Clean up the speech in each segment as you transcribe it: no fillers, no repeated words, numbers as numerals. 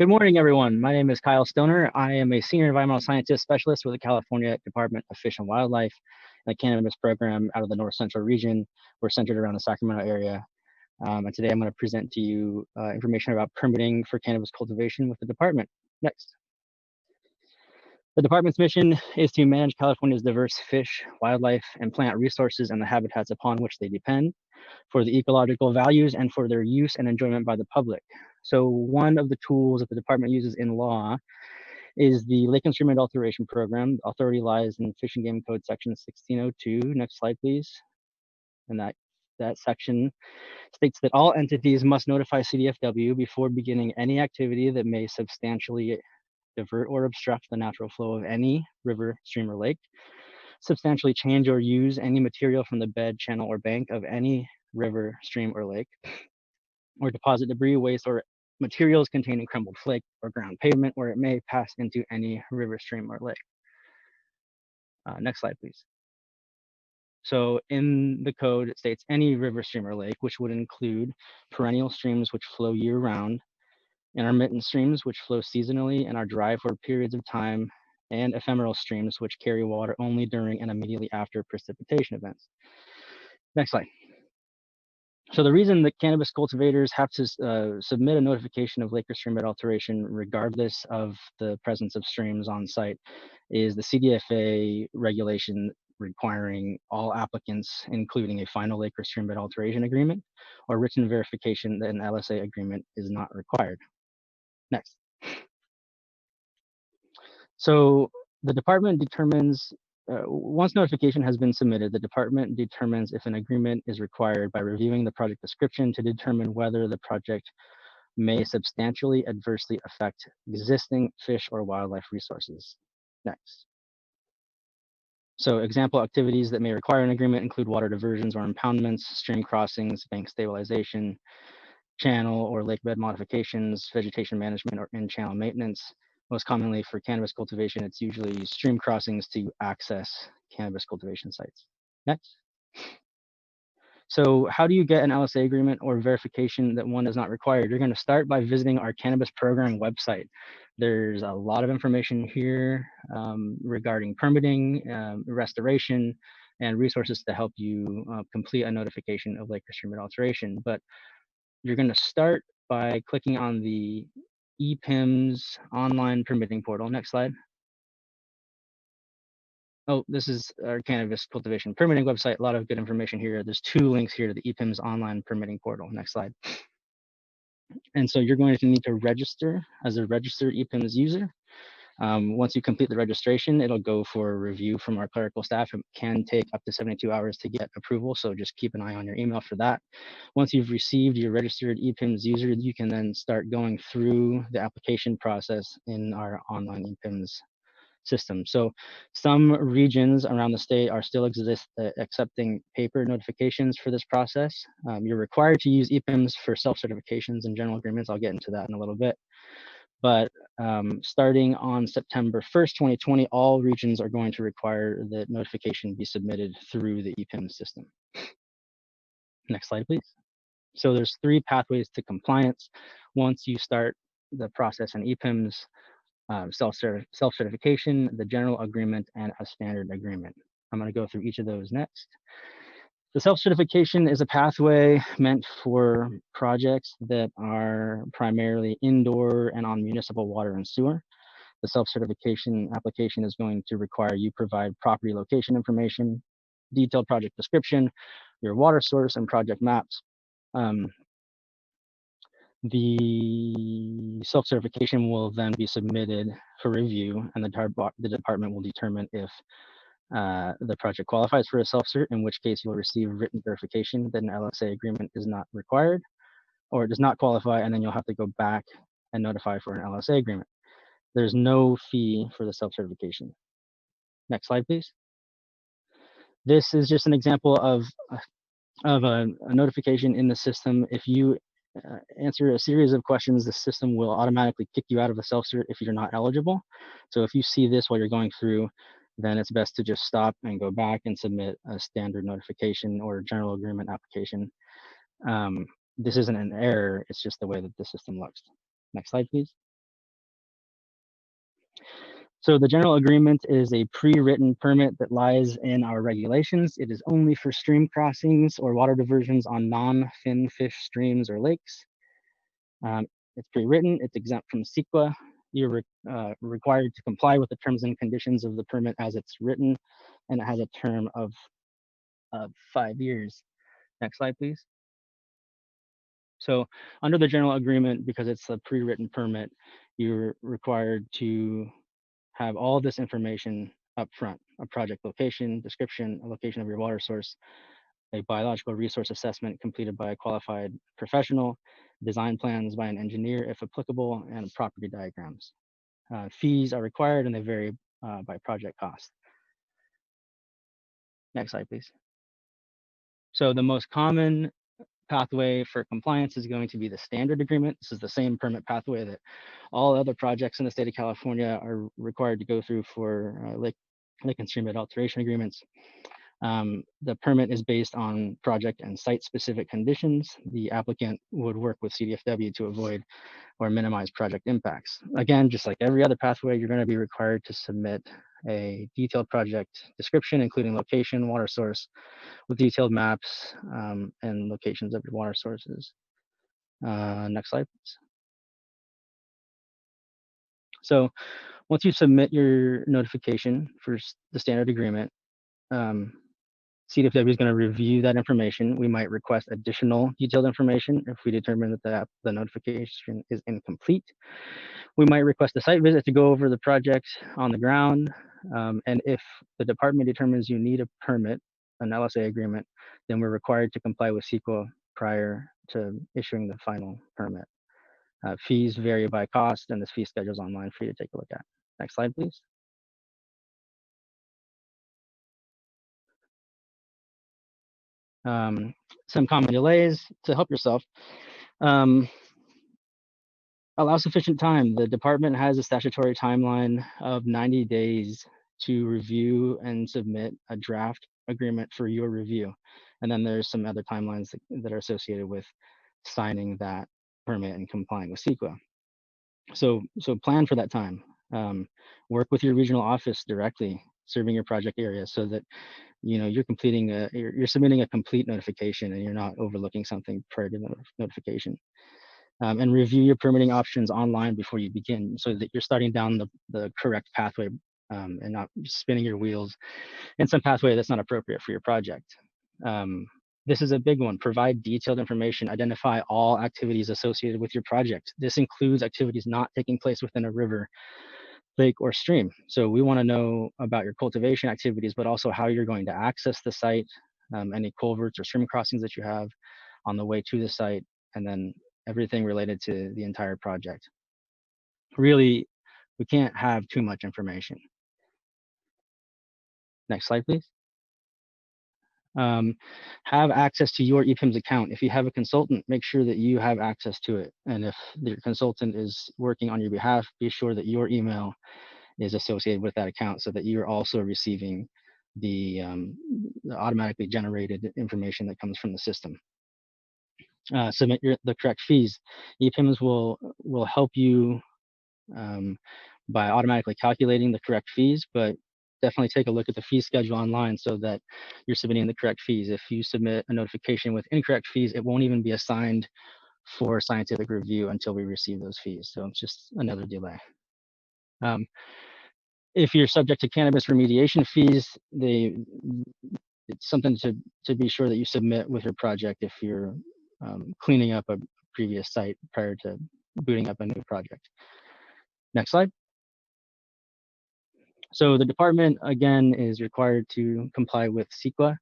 Good morning, everyone. My name is Kyle Stoner. I am a senior environmental scientist specialist with the California Department of Fish and Wildlife and a cannabis program out of the North Central region. We're centered around the Sacramento area. And today I'm going to present to you information about permitting for cannabis cultivation with the department. Next. The department's mission is to manage California's diverse fish, wildlife, and plant resources and the habitats upon which they depend, for the ecological values and for their use and enjoyment by the public. So one of the tools that the department uses in law is the Lake and Stream Adulteration Program. The authority lies in Fish and Game Code section 1602. Next slide, please. And that section states that all entities must notify CDFW before beginning any activity that may substantially divert or obstruct the natural flow of any river, stream, or lake, substantially change or use any material from the bed, channel, or bank of any river, stream, or lake, or deposit debris, waste, or materials containing crumbled flake or ground pavement where it may pass into any river, stream, or lake. Next slide, please. So in the code, it states any river, stream, or lake, which would include perennial streams which flow year-round, intermittent streams which flow seasonally and are dry for periods of time, and ephemeral streams which carry water only during and immediately after precipitation events. Next slide. So the reason that cannabis cultivators have to submit a notification of lake or stream bed alteration regardless of the presence of streams on site is the CDFA regulation requiring all applicants, including a final lake or stream bed alteration agreement or written verification that an LSA agreement is not required. Next. So the department determines, once notification has been submitted, the department determines if an agreement is required by reviewing the project description to determine whether the project may substantially adversely affect existing fish or wildlife resources. Next. So example activities that may require an agreement include water diversions or impoundments, stream crossings, bank stabilization, channel or lake bed modifications, vegetation management, or in-channel maintenance. Most commonly for cannabis cultivation, it's usually stream crossings to access cannabis cultivation sites. Next. So how do you get an LSA agreement or verification that one is not required? You're going to start by visiting our cannabis program website. There's a lot of information here regarding permitting, restoration, and resources to help you complete a notification of lake or stream alteration. But you're going to start by clicking on the EPIMS online permitting portal. Next slide. Oh, this is our cannabis cultivation permitting website. A lot of good information here. There's two links here to the EPIMS online permitting portal. Next slide. And so you're going to need to register as a registered EPIMS user. Once you complete the registration, it'll go for a review from our clerical staff. It can take up to 72 hours to get approval, so just keep an eye on your email for that. Once you've received your registered EPIMS user, you can then start going through the application process in our online EPIMS system. So some regions around the state are still accepting paper notifications for this process. You're required to use EPIMS for self-certifications and general agreements. I'll get into that in a little bit. But starting on September 1st, 2020, all regions are going to require that notification be submitted through the EPIMS system. Next slide, please. So there's three pathways to compliance. Once you start the process in EPIMS, self-certification, the general agreement, and a standard agreement. I'm going to go through each of those next. The self-certification is a pathway meant for projects that are primarily indoor and on municipal water and sewer. The self-certification application is going to require you provide property location information, detailed project description, your water source, and project maps. The self-certification will then be submitted for review, and the department will determine if the project qualifies for a self-cert, in which case you'll receive written verification that an LSA agreement is not required, or it does not qualify, and then you'll have to go back and notify for an LSA agreement. There's no fee for the self-certification. Next slide, please. This is just an example of a notification in the system. If you answer a series of questions, the system will automatically kick you out of the self-cert if you're not eligible. So if you see this while you're going through, then it's best to just stop and go back and submit a standard notification or general agreement application. This isn't an error, it's just the way that the system looks. Next slide, please. So the general agreement is a pre-written permit that lies in our regulations. It is only for stream crossings or water diversions on non-fin fish streams or lakes. It's pre-written, it's exempt from CEQA. You're required to comply with the terms and conditions of the permit as it's written, and it has a term of 5 years. Next slide, please. So under the general agreement, because it's a pre-written permit, you're required to have all this information up front: a project location, description, a location of your water source, a biological resource assessment completed by a qualified professional, design plans by an engineer if applicable, and property diagrams. Fees are required and they vary by project cost. Next slide, please. So the most common pathway for compliance is going to be the standard agreement. This is the same permit pathway that all other projects in the state of California are required to go through for lake and stream bed alteration agreements. The permit is based on project and site-specific conditions. The applicant would work with CDFW to avoid or minimize project impacts. Again, just like every other pathway, you're going to be required to submit a detailed project description, including location, water source, with detailed maps and locations of your water sources. Next slide, please. So once you submit your notification for the standard agreement, CDFW is going to review that information. We might request additional detailed information if we determine that the notification is incomplete. We might request a site visit to go over the project on the ground. And if the department determines you need a permit, an LSA agreement, then we're required to comply with CEQA prior to issuing the final permit. Fees vary by cost, and this fee schedule is online for you to take a look at. Next slide, please. Some common delays to help yourself. Allow sufficient time. The department has a statutory timeline of 90 days to review and submit a draft agreement for your review. And then there's some other timelines that are associated with signing that permit and complying with CEQA. So plan for that time. Work with your regional office directly serving your project area so that you're you're submitting a complete notification and you're not overlooking something prior to the notification. And review your permitting options online before you begin so that you're starting down the correct pathway and not spinning your wheels in some pathway that's not appropriate for your project. This is a big one. Provide detailed information. Identify all activities associated with your project. This includes activities not taking place within a river, lake, or stream. So we want to know about your cultivation activities, but also how you're going to access the site, any culverts or stream crossings that you have on the way to the site, and then everything related to the entire project. Really, we can't have too much information. Next slide, please. Have access to your ePIMS account. If you have a consultant, make sure that you have access to it. And if your consultant is working on your behalf, be sure that your email is associated with that account so that you're also receiving the automatically generated information that comes from the system. Submit the correct fees. ePIMS will help you by automatically calculating the correct fees, but definitely take a look at the fee schedule online so that you're submitting the correct fees. If you submit a notification with incorrect fees, it won't even be assigned for scientific review until we receive those fees. So it's just another delay. If you're subject to cannabis remediation fees, it's something to be sure that you submit with your project if you're cleaning up a previous site prior to booting up a new project. Next slide. So the department, again, is required to comply with CEQA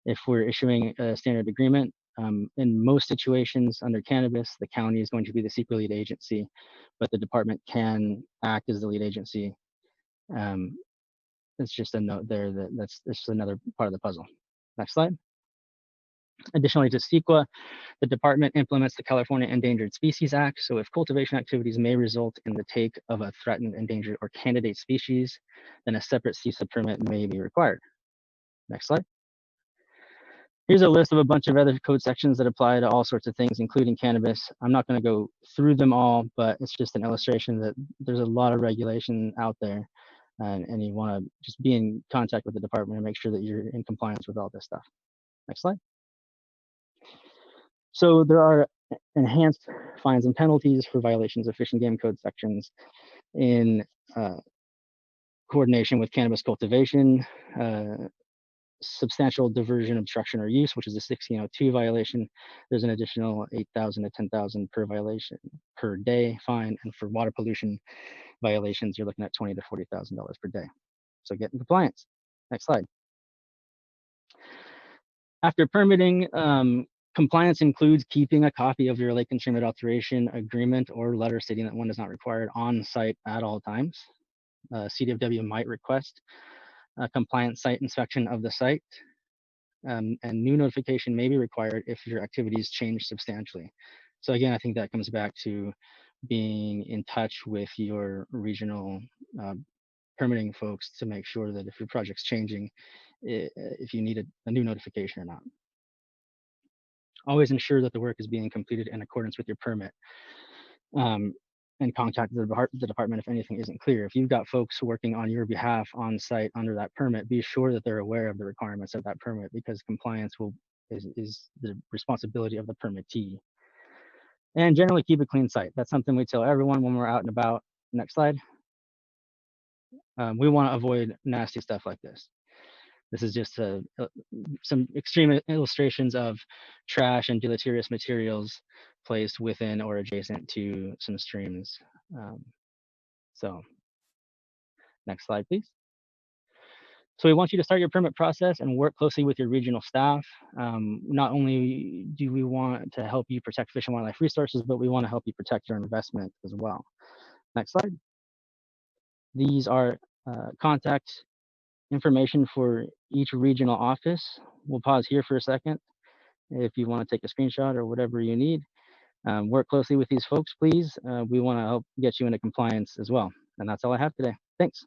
if we're issuing a standard agreement. In most situations under cannabis, the county is going to be the CEQA lead agency, but the department can act as the lead agency. It's just a note there that's just another part of the puzzle. Next slide. Additionally to CEQA, the department implements the California Endangered Species Act. So if cultivation activities may result in the take of a threatened, endangered, or candidate species, then a separate CESA permit may be required. Next slide. Here's a list of a bunch of other code sections that apply to all sorts of things, including cannabis. I'm not going to go through them all, but it's just an illustration that there's a lot of regulation out there, and you want to just be in contact with the department and make sure that you're in compliance with all this stuff. Next slide. So there are enhanced fines and penalties for violations of Fish and Game Code sections in coordination with cannabis cultivation, substantial diversion, obstruction, or use, which is a 1602 violation. There's an additional 8,000 to 10,000 per violation per day fine, and for water pollution violations, you're looking at $20,000 to $40,000 per day. So get in compliance. Next slide. After permitting, compliance includes keeping a copy of your lake and streamlet alteration agreement or letter stating that one is not required on site at all times. CDFW might request a compliant site inspection of the site, and new notification may be required if your activities change substantially. So again, I think that comes back to being in touch with your regional permitting folks to make sure that if your project's changing, if you need a new notification or not. Always ensure that the work is being completed in accordance with your permit, and contact the department if anything isn't clear. If you've got folks working on your behalf on site under that permit, be sure that they're aware of the requirements of that permit, because compliance is the responsibility of the permittee. And generally keep a clean site. That's something we tell everyone when we're out and about. Next slide. We want to avoid nasty stuff like this. This is just some extreme illustrations of trash and deleterious materials placed within or adjacent to some streams. So next slide, please. So we want you to start your permit process and work closely with your regional staff. Not only do we want to help you protect fish and wildlife resources, but we want to help you protect your investment as well. Next slide. These are contact information for each regional office. We'll pause here for a second if you want to take a screenshot or whatever you need. Work closely with these folks, please. We want to help get you into compliance as well. And that's all I have today. Thanks.